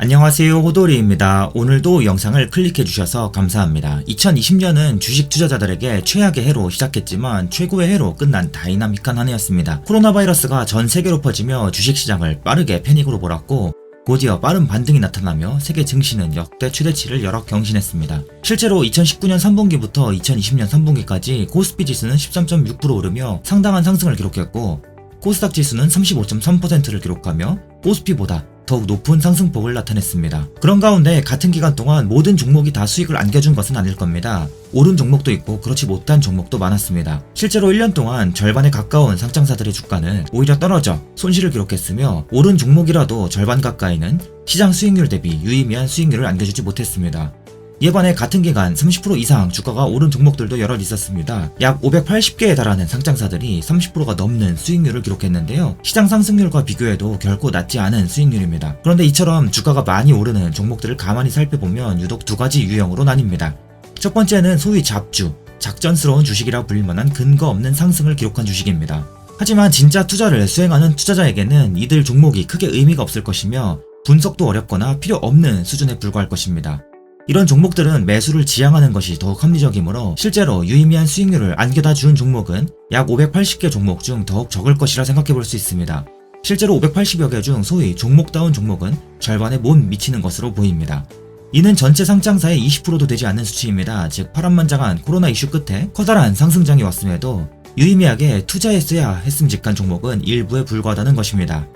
안녕하세요, 호돌이입니다. 오늘도 영상을 클릭해주셔서 감사합니다. 2020년은 주식 투자자들에게 최악의 해로 시작했지만 최고의 해로 끝난 다이나믹한 한 해였습니다. 코로나 바이러스가 전 세계로 퍼지며 주식시장을 빠르게 패닉으로 몰았고 곧이어 빠른 반등이 나타나며 세계 증시는 역대 최대치를 여러 경신했습니다. 실제로 2019년 3분기부터 2020년 3분기까지 코스피 지수는 13.6% 오르며 상당한 상승을 기록했고 코스닥 지수는 35.3%를 기록하며 코스피보다 더욱 높은 상승폭을 나타냈습니다. 그런 가운데 같은 기간 동안 모든 종목이 다 수익을 안겨준 것은 아닐 겁니다. 오른 종목도 있고 그렇지 못한 종목도 많았습니다. 실제로 1년 동안 절반에 가까운 상장사들의 주가는 오히려 떨어져 손실을 기록했으며 오른 종목이라도 절반 가까이는 시장 수익률 대비 유의미한 수익률을 안겨주지 못했습니다. 이에 반해 같은 기간 30% 이상 주가가 오른 종목들도 여럿 있었습니다. 약 580개에 달하는 상장사들이 30%가 넘는 수익률을 기록했는데요. 시장 상승률과 비교해도 결코 낮지 않은 수익률입니다. 그런데 이처럼 주가가 많이 오르는 종목들을 가만히 살펴보면 유독 두 가지 유형으로 나뉩니다. 첫 번째는 소위 잡주, 작전스러운 주식이라 불릴 만한 근거 없는 상승을 기록한 주식입니다. 하지만 진짜 투자를 수행하는 투자자에게는 이들 종목이 크게 의미가 없을 것이며 분석도 어렵거나 필요 없는 수준에 불과할 것입니다. 이런 종목들은 매수를 지향하는 것이 더욱 합리적이므로 실제로 유의미한 수익률을 안겨다 준 종목은 약 580개 종목 중 더욱 적을 것이라 생각해 볼 수 있습니다. 실제로 580여 개 중 소위 종목다운 종목은 절반에 못 미치는 것으로 보입니다. 이는 전체 상장사의 20%도 되지 않는 수치입니다. 즉 파란만장한 코로나 이슈 끝에 커다란 상승장이 왔음에도 유의미하게 투자했어야 했음직한 종목은 일부에 불과하다는 것입니다.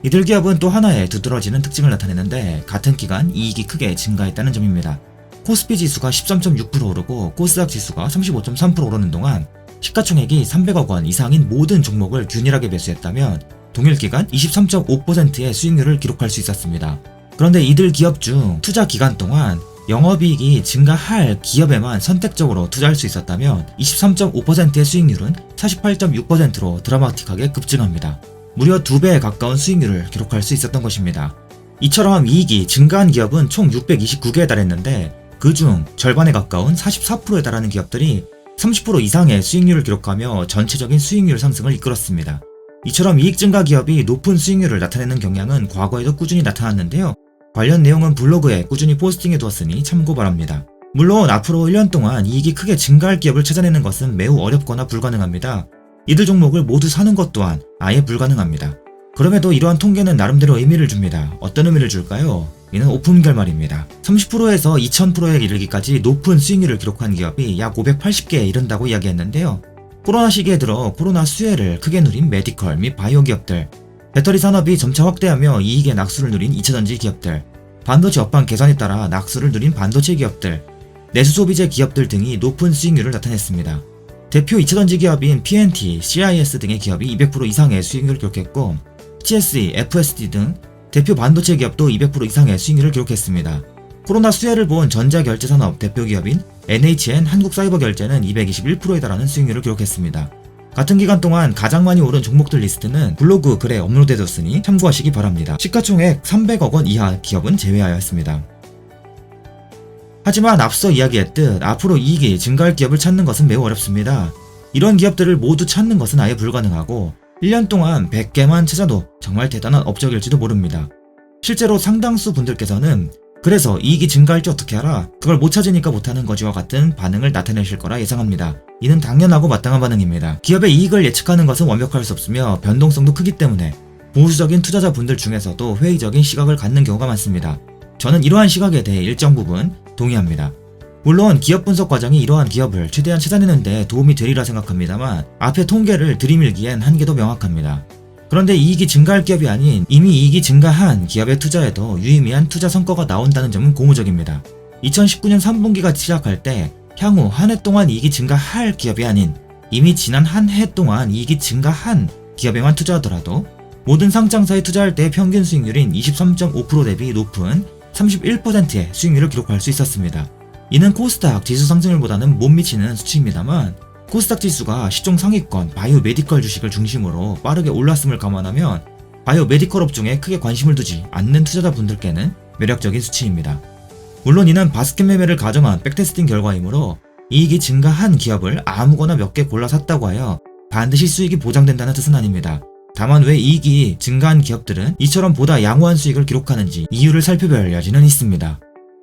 이들 기업은 또 하나의 두드러지는 특징을 나타내는데 같은 기간 이익이 크게 증가했다는 점입니다. 코스피 지수가 13.6% 오르고 코스닥 지수가 35.3% 오르는 동안 시가총액이 300억 원 이상인 모든 종목을 균일하게 매수했다면 동일 기간 23.5%의 수익률을 기록할 수 있었습니다. 그런데 이들 기업 중 투자 기간 동안 영업이익이 증가할 기업에만 선택적으로 투자할 수 있었다면 23.5%의 수익률은 48.6%로 드라마틱하게 급증합니다. 무려 2배에 가까운 수익률을 기록할 수 있었던 것입니다. 이처럼 이익이 증가한 기업은 총 629개에 달했는데 그중 절반에 가까운 44%에 달하는 기업들이 30% 이상의 수익률을 기록하며 전체적인 수익률 상승을 이끌었습니다. 이처럼 이익 증가 기업이 높은 수익률을 나타내는 경향은 과거에도 꾸준히 나타났는데요. 관련 내용은 블로그에 꾸준히 포스팅해 두었으니 참고 바랍니다. 물론 앞으로 1년 동안 이익이 크게 증가할 기업을 찾아내는 것은 매우 어렵거나 불가능합니다. 이들 종목을 모두 사는 것 또한 아예 불가능합니다. 그럼에도 이러한 통계는 나름대로 의미를 줍니다. 어떤 의미를 줄까요? 이는 오픈 결말입니다. 30%에서 2000%에 이르기까지 높은 수익률을 기록한 기업이 약 580개에 이른다고 이야기했는데요. 코로나 시기에 들어 코로나 수혜를 크게 누린 메디컬 및 바이오 기업들, 배터리 산업이 점차 확대하며 이익의 낙수를 누린 2차전지 기업들, 반도체 업황 개선에 따라 낙수를 누린 반도체 기업들, 내수 소비재 기업들 등이 높은 수익률을 나타냈습니다. 대표 2차전지 기업인 PNT, CIS 등의 기업이 200% 이상의 수익률을 기록했고 TSE, FSD 등 대표 반도체 기업도 200% 이상의 수익률을 기록했습니다. 코로나 수혜를 본 전자결제산업 대표 기업인 NHN 한국사이버결제는 221%에 달하는 수익률을 기록했습니다. 같은 기간 동안 가장 많이 오른 종목들 리스트는 블로그 글에 업로드되었으니 참고하시기 바랍니다. 시가총액 300억 원 이하 기업은 제외하였습니다. 하지만 앞서 이야기했듯 앞으로 이익이 증가할 기업을 찾는 것은 매우 어렵습니다. 이런 기업들을 모두 찾는 것은 아예 불가능하고 1년 동안 100개만 찾아도 정말 대단한 업적일지도 모릅니다. 실제로 상당수 분들께서는 그래서 이익이 증가할지 어떻게 알아? 그걸 못 찾으니까 못하는 거지와 같은 반응을 나타내실 거라 예상합니다. 이는 당연하고 마땅한 반응입니다. 기업의 이익을 예측하는 것은 완벽할 수 없으며 변동성도 크기 때문에 보수적인 투자자분들 중에서도 회의적인 시각을 갖는 경우가 많습니다. 저는 이러한 시각에 대해 일정 부분 동의합니다. 물론 기업 분석 과정이 이러한 기업을 최대한 찾아내는 데 도움이 되리라 생각합니다만 앞에 통계를 들이밀기엔 한계도 명확합니다. 그런데 이익이 증가할 기업이 아닌 이미 이익이 증가한 기업에 투자해도 유의미한 투자 성과가 나온다는 점은 고무적입니다. 2019년 3분기가 시작할 때 향후 한 해 동안 이익이 증가할 기업이 아닌 이미 지난 한 해 동안 이익이 증가한 기업에만 투자하더라도 모든 상장사에 투자할 때 평균 수익률인 23.5% 대비 높은 31%의 수익률을 기록할 수 있었습니다. 이는 코스닥 지수 상승률보다는 못 미치는 수치입니다만 코스닥 지수가 시총 상위권 바이오 메디컬 주식을 중심으로 빠르게 올랐음을 감안하면 바이오 메디컬 업종에 크게 관심을 두지 않는 투자자분들께는 매력적인 수치입니다. 물론 이는 바스켓 매매를 가정한 백테스팅 결과이므로 이익이 증가한 기업을 아무거나 몇 개 골라 샀다고 하여 반드시 수익이 보장된다는 뜻은 아닙니다. 다만 왜 이익이 증가한 기업들은 이처럼 보다 양호한 수익을 기록하는지 이유를 살펴볼 여지는 있습니다.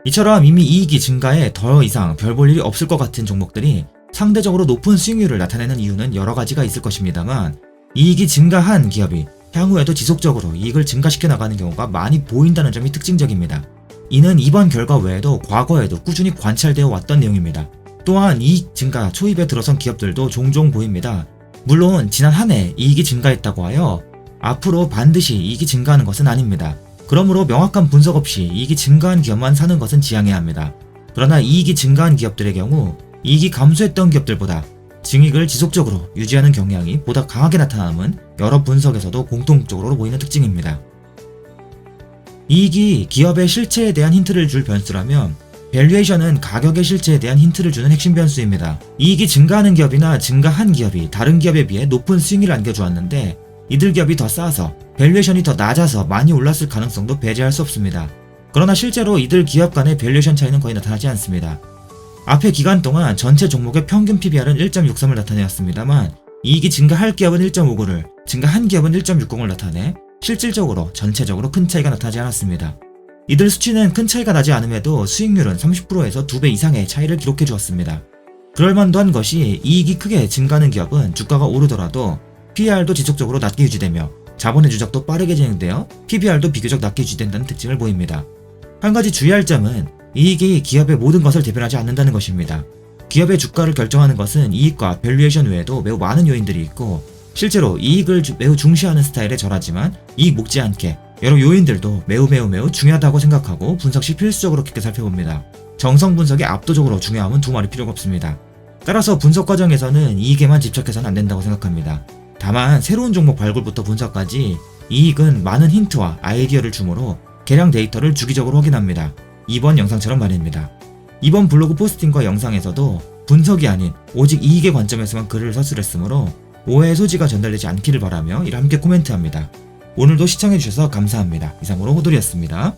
이처럼 이미 이익이 증가해 더 이상 별 볼 일이 없을 것 같은 종목들이 상대적으로 높은 수익률을 나타내는 이유는 여러 가지가 있을 것입니다만, 이익이 증가한 기업이 향후에도 지속적으로 이익을 증가시켜 나가는 경우가 많이 보인다는 점이 특징적입니다. 이는 이번 결과 외에도 과거에도 꾸준히 관찰되어 왔던 내용입니다. 또한 이익 증가 초입에 들어선 기업들도 종종 보입니다. 물론 지난 한 해 이익이 증가했다고 하여 앞으로 반드시 이익이 증가하는 것은 아닙니다. 그러므로 명확한 분석 없이 이익이 증가한 기업만 사는 것은 지양해야 합니다. 그러나 이익이 증가한 기업들의 경우 이익이 감소했던 기업들보다 증익을 지속적으로 유지하는 경향이 보다 강하게 나타남은 여러 분석에서도 공통적으로 보이는 특징입니다. 이익이 기업의 실체에 대한 힌트를 줄 변수라면 밸류에이션은 가격의 실체에 대한 힌트를 주는 핵심 변수입니다. 이익이 증가하는 기업이나 증가한 기업이 다른 기업에 비해 높은 수익률을 안겨주었는데 이들 기업이 더 싸서 밸류에이션이 더 낮아서 많이 올랐을 가능성도 배제할 수 없습니다. 그러나 실제로 이들 기업 간의 밸류에이션 차이는 거의 나타나지 않습니다. 앞에 기간 동안 전체 종목의 평균 PBR은 1.63을 나타내었습니다만 이익이 증가할 기업은 1.59를, 증가한 기업은 1.60을 나타내 실질적으로 전체적으로 큰 차이가 나타나지 않았습니다. 이들 수치는 큰 차이가 나지 않음에도 수익률은 30%에서 2배 이상의 차이를 기록해 주었습니다. 그럴만도 한 것이 이익이 크게 증가하는 기업은 주가가 오르더라도 PER도 지속적으로 낮게 유지되며 자본의 누적도 빠르게 진행되어 PBR도 비교적 낮게 유지된다는 특징을 보입니다. 한 가지 주의할 점은 이익이 기업의 모든 것을 대변하지 않는다는 것입니다. 기업의 주가를 결정하는 것은 이익과 밸류에이션 외에도 매우 많은 요인들이 있고, 실제로 이익을 매우 중시하는 스타일의 저라지만 이익 못지않게 여러 요인들도 매우 중요하다고 생각하고 분석 시 필수적으로 깊게 살펴봅니다. 정성 분석이 압도적으로 중요함은 두말이 필요가 없습니다. 따라서 분석 과정에서는 이익에만 집착해서는 안 된다고 생각합니다. 다만 새로운 종목 발굴부터 분석까지 이익은 많은 힌트와 아이디어를 주므로 계량 데이터를 주기적으로 확인합니다. 이번 영상처럼 말입니다. 이번 블로그 포스팅과 영상에서도 분석이 아닌 오직 이익의 관점에서만 글을 서술했으므로 오해의 소지가 전달되지 않기를 바라며 이를 함께 코멘트합니다. 오늘도 시청해주셔서 감사합니다. 이상으로 호돌이었습니다.